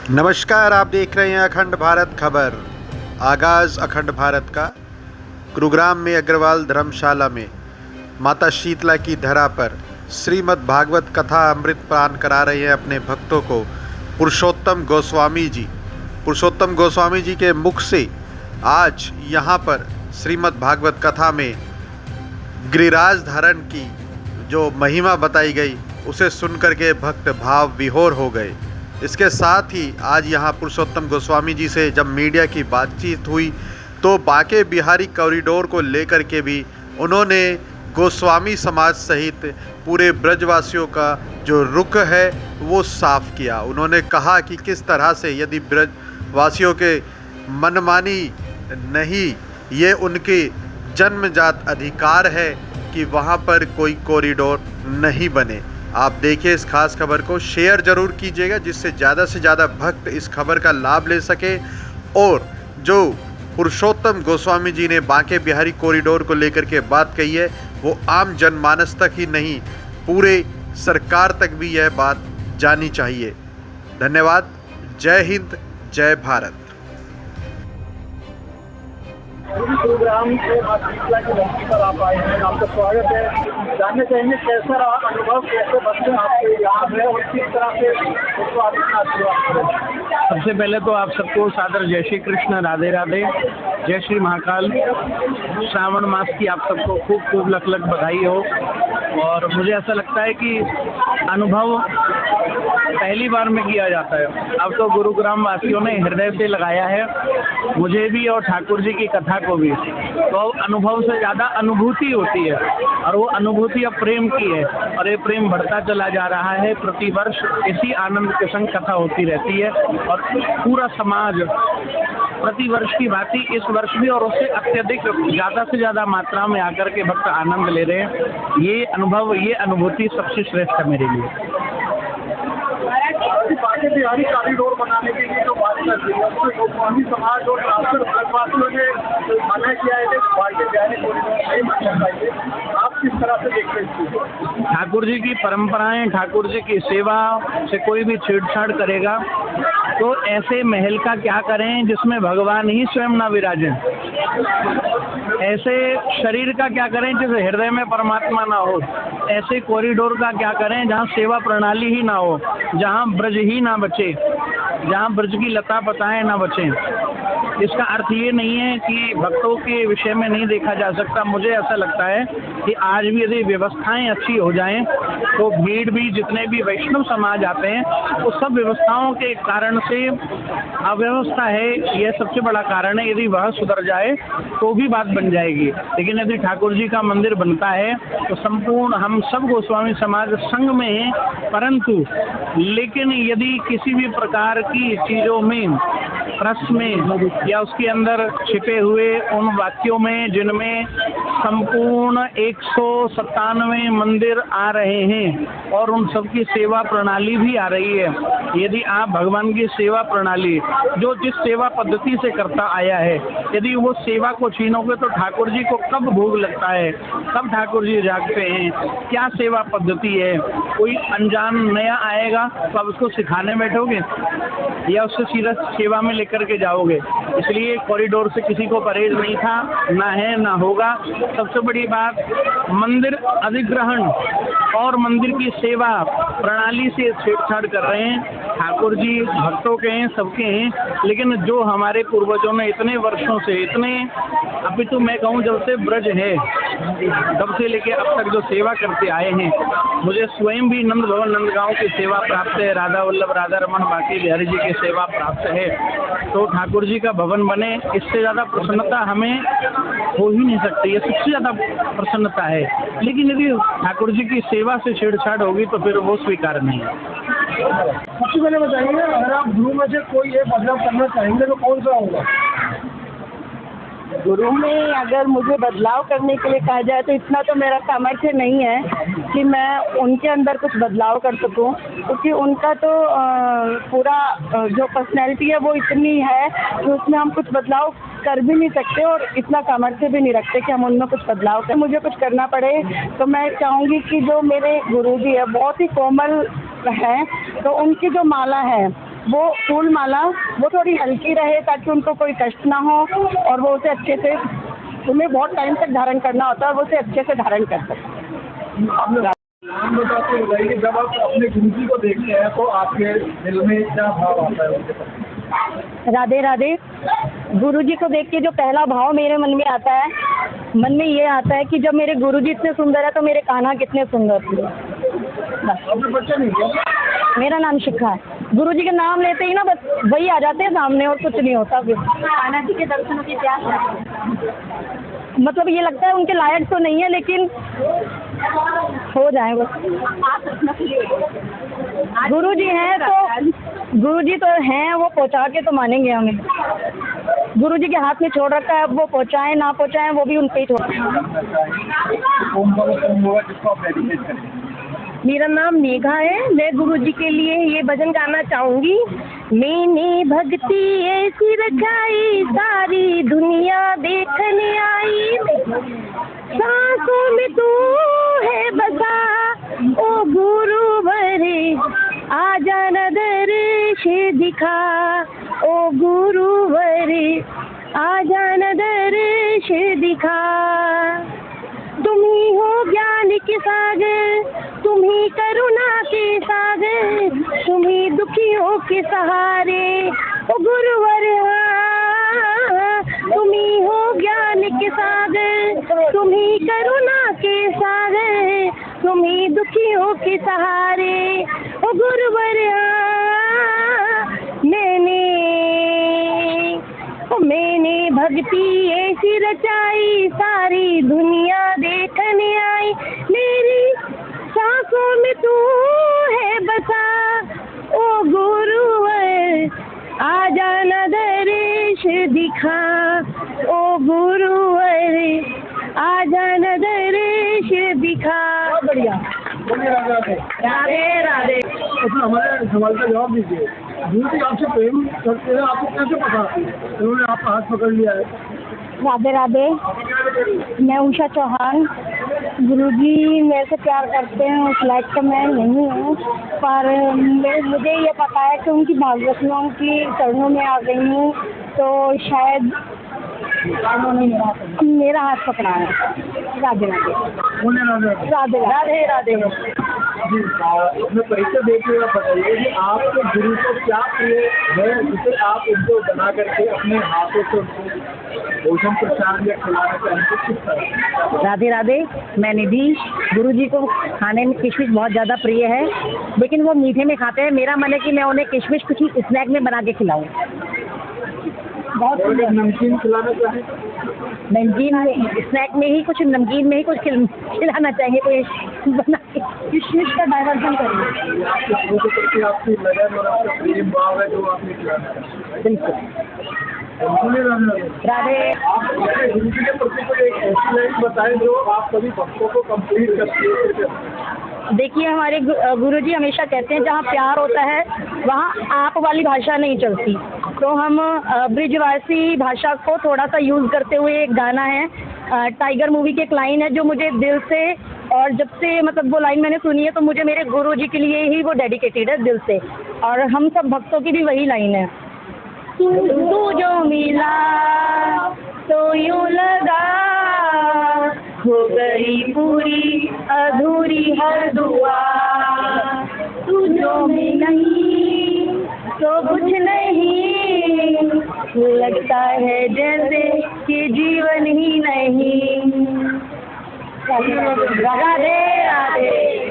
नमस्कार, आप देख रहे हैं अखंड भारत खबर। आगाज़ अखंड भारत का गुरुग्राम में अग्रवाल धर्मशाला में माता शीतला की धरा पर श्रीमद् भागवत कथा अमृत पान करा रहे हैं अपने भक्तों को पुरुषोत्तम गोस्वामी जी। पुरुषोत्तम गोस्वामी जी के मुख से आज यहाँ पर श्रीमद् भागवत कथा में गिरिराज धारण की जो महिमा बताई गई उसे सुनकर के भक्त भाव विभोर हो गए। इसके साथ ही आज यहाँ पुरुषोत्तम गोस्वामी जी से जब मीडिया की बातचीत हुई तो बांके बिहारी कॉरिडोर को लेकर के भी उन्होंने गोस्वामी समाज सहित पूरे ब्रजवासियों का जो रुख है वो साफ किया। उन्होंने कहा कि किस तरह से यदि ब्रजवासियों के मनमानी नहीं, ये उनके जन्मजात अधिकार है कि वहाँ पर कोई कॉरिडोर नहीं बने। आप देखिए इस खास खबर को शेयर ज़रूर कीजिएगा जिससे ज़्यादा से ज़्यादा भक्त इस खबर का लाभ ले सके। और जो पुरुषोत्तम गोस्वामी जी ने बांके बिहारी कॉरिडोर को लेकर के बात कही है वो आम जनमानस तक ही नहीं, पूरे सरकार तक भी यह बात जानी चाहिए। धन्यवाद। जय हिंद, जय भारत। गुरुग्राम से मां शीतला की धरती पर आप आए हैं, आपका स्वागत है। जानना चाहेंगे कैसा रहा अनुभव, कैसे बच्चे आपके यहाँ है और किस तरह से उसको आपने आशीर्वाद किया। सबसे पहले तो आप सबको सादर जय श्री कृष्ण, राधे राधे, जय श्री महाकाल। श्रावण मास की आप सबको खूब खूब लख लख बधाई हो। और मुझे ऐसा लगता है कि अनुभव पहली बार में किया जाता है। अब तो गुरुग्राम वासियों ने हृदय से लगाया है, मुझे भी और ठाकुर जी की कथा को भी। तो अनुभव से ज़्यादा अनुभूति होती है और वो अनुभूति अब प्रेम की है और ये प्रेम बढ़ता चला जा रहा है। प्रतिवर्ष इसी आनंद के संग कथा होती रहती है और पूरा समाज प्रतिवर्ष की भांति इस वर्ष भी और उससे अत्यधिक ज़्यादा से ज़्यादा मात्रा में आकर के भक्त आनंद ले रहे हैं। ये अनुभव, ये अनुभूति सबसे श्रेष्ठ है मेरे लिए। बांके बिहारी कॉरिडोर बनाने के लिए जो बात कर रही है उसमें गोस्वामी समाज और खासकर ब्रजवासियों ने मना किया है कि बांके बिहारी कॉरिडोर नहीं बनना चाहिए। आप किस तरह से देखते हैं? ठाकुर जी की परंपराएं, ठाकुर जी की सेवा से कोई भी छेड़छाड़ करेगा तो ऐसे महल का क्या करें जिसमें भगवान ही स्वयं ना विराजें। ऐसे शरीर का क्या करें जिसे हृदय में परमात्मा ना हो। ऐसे कॉरिडोर का क्या करें जहाँ सेवा प्रणाली ही ना हो, जहाँ ब्रज ही ना बचे, जहाँ ब्रज की लता पताएं ना बचें। इसका अर्थ ये नहीं है कि भक्तों के विषय में नहीं देखा जा सकता। मुझे ऐसा लगता है कि आज भी यदि व्यवस्थाएं अच्छी हो जाएं तो भीड़ भी, जितने भी वैष्णव समाज आते हैं वो सब व्यवस्थाओं के कारण से अव्यवस्था है, यह सबसे बड़ा कारण है। यदि वह सुधर जाए तो भी बात बन जाएगी। लेकिन यदि ठाकुर जी का मंदिर बनता है तो संपूर्ण हम सब गोस्वामी समाज संग में हैं, परंतु लेकिन यदि किसी भी प्रकार की चीज़ों में, प्रश्न में या उसके अंदर छिपे हुए उन वाक्यों में जिनमें संपूर्ण 197 मंदिर आ रहे हैं और उन सब की सेवा प्रणाली भी आ रही है, यदि आप भगवान की सेवा प्रणाली जो जिस सेवा पद्धति से करता आया है, यदि वो सेवा को छीनोगे तो ठाकुर जी को कब भोग लगता है, कब ठाकुर जी जागते हैं, क्या सेवा पद्धति है। कोई अनजान नया आएगा तो आप उसको सिखाने बैठोगे या उससे सीधा सेवा में लेकर के जाओगे। इसलिए कॉरिडोर से किसी को परहेज नहीं था, ना है, ना होगा। सबसे बड़ी बात मंदिर अधिग्रहण और मंदिर की सेवा प्रणाली से छेड़छाड़ कर रहे हैं। ठाकुर जी भक्तों के हैं, सबके हैं, लेकिन जो हमारे पूर्वजों ने इतने वर्षों से, इतने अभी तो मैं कहूँ जब से ब्रज है तब से लेके अब तक जो सेवा करते आए हैं, मुझे स्वयं भी नंद भवन नंदगांव की सेवा प्राप्त है, राधा वल्लभ राधा रमन बांके बिहारी जी की सेवा प्राप्त है। तो ठाकुर जी का भवन बने, इससे ज़्यादा प्रसन्नता हमें हो ही नहीं सकती। ये सबसे ज़्यादा प्रसन्नता है। लेकिन यदि ठाकुर जी की सेवा से छेड़छाड़ होगी तो फिर वो स्वीकार नहीं है। सबसे पहले बताइए, अगर आप गुरु में से कोई एक बदलाव करना चाहेंगे तो कौन सा होगा? गुरु में अगर मुझे बदलाव करने के लिए कहा जाए तो इतना तो मेरा सामर्थ्य नहीं है कि मैं उनके अंदर कुछ बदलाव कर सकूं, क्योंकि उनका तो पूरा जो पर्सनैलिटी है वो इतनी है कि उसमें हम कुछ बदलाव कर भी नहीं सकते और इतना सामर्थ्य भी नहीं रखते कि हम उनमें कुछ बदलाव करें। मुझे कुछ करना पड़े तो मैं चाहूँगी कि जो मेरे गुरुजी है बहुत ही कोमल हैं, तो उनकी जो माला है वो फूल माला वो थोड़ी हल्की रहे ताकि उनको कोई कष्ट ना हो और वो उसे अच्छे से, उन्हें बहुत टाइम तक धारण करना होता है और वो उसे अच्छे से धारण कर सकते। नाम बताते बताइए कि जब आप अपने गुरु जी को देखते हैं तो आपके दिल में क्या भाव आता है उनके प्रति? राधे राधे। गुरु जी को देख के जो पहला भाव मेरे मन में आता है, मन में ये आता है कि जब मेरे गुरु जी इतने सुंदर है तो मेरे कान्हा कितने सुंदर थे। बस। आपने बच्चा नहीं किया? मेरा नाम शिखा है। गुरु जी के नाम लेते ही ना बस वही आ जाते हैं सामने और कुछ नहीं होता। फिर कान्हा जी के दर्शनों की क्या मतलब ये लगता है उनके लायक तो नहीं है लेकिन हो जाए बस। गुरु जी हैं तो गुरु जी तो हैं, वो पहुंचा के तो मानेंगे हमें। गुरु जी के हाथ में छोड़ रखा है, अब वो पहुंचाएं ना पहुंचाएं वो भी उनके ही छोड़। जिसको आप डेडिकेट करें। मेरा नाम नेहा है। मैं गुरु जी के लिए ये भजन गाना चाहूंगी। मैंने भक्ति ऐसी रचाई सारी दुनिया देखने आई, सांसों में तू है बसा ओ गुरु भरे, आजा न दर्श दिखा ओ गुरु भरे, आजा न दर्श दिखा। तुम ही हो ज्ञान के सागर, तुम ही करुणा के सागर, तुम ही दुखियों के सहारे ओ गुरुवर। तुम ही हो ज्ञान के सागर, तुम ही करुणा के सागर, तुम ही दुखियों के सहारे ओ गुरुवर। मैंने भक्ति ऐसी रचाई सारी दुनिया देखने आई, मेरी सांसों में तू है बसा ओ गुरुवर, आजा न दर्श दिखा ओ गुरुवर, आजा न दर्श दिखा। बढ़िया। राधे राधे। अच्छा, हमारे सवाल का जवाब दीजिए। गुरु जी आपसे प्रेम करते हैं, आपको कैसे पता? उन्होंने आपका हाथ पकड़ लिया है। राधे राधे। मैं उषा चौहान। गुरुजी मेरे से प्यार करते हैं उस लायक तो मैं नहीं हूँ, पर मुझे ये पता है कि उनकी भागवतों की चरणों में आ गई हूँ तो शायद मेरा हाथ पकड़ा है। राधे राधे। राधे राधे राधे। जी, अपने परिचय देके आप बताइए कि आपके गुरु को क्या प्रिय है जिसे आप उनको बना करके अपने हाथों से उनको भोजन प्रसाद या खिलाना चाहेंगे, किस तरह? राधे राधे। मैं निधि। गुरुजी को खाने में किशमिश बहुत ज़्यादा प्रिय है, लेकिन वो मीठे में खाते हैं। मेरा मन है कि मैं उन्हें किशमिश कुछ स्नैक में बना के खिलाऊँ। बहुत नमकीन खिलाना चाहें? नमकीन में, स्नैक में ही कुछ, नमकीन में ही कुछ खिलाना चाहिए, कोई बना के किशमिश का डाइवर्जन करिए। आपके गुरु के प्रति आपकी लगन और आपका प्रेम भाव है जो आपने खिलाना है। बिल्कुल। राधे। आप अपने गुरु जी के प्रति कोई एक ऐसी लाइन बताएं जो आप सभी भक्तों को कंप्लीट करती है। देखिए, हमारे गुरुजी हमेशा कहते हैं जहाँ प्यार होता है वहाँ आप वाली भाषा नहीं चलती, तो हम ब्रिजवासी भाषा को थोड़ा सा यूज़ करते हुए एक गाना है, टाइगर मूवी की एक लाइन है जो मुझे दिल से, और जब से मतलब वो लाइन मैंने सुनी है तो मुझे मेरे गुरुजी के लिए ही वो डेडिकेटेड है दिल से, और हम सब भक्तों की भी वही लाइन है। तू जो मिला तो यूं लगा, हो गई पूरी अधूरी हर दुआ, तू जो में नहीं तो कुछ नहीं, लगता है जैसे कि जीवन ही नहीं। राधे राधे।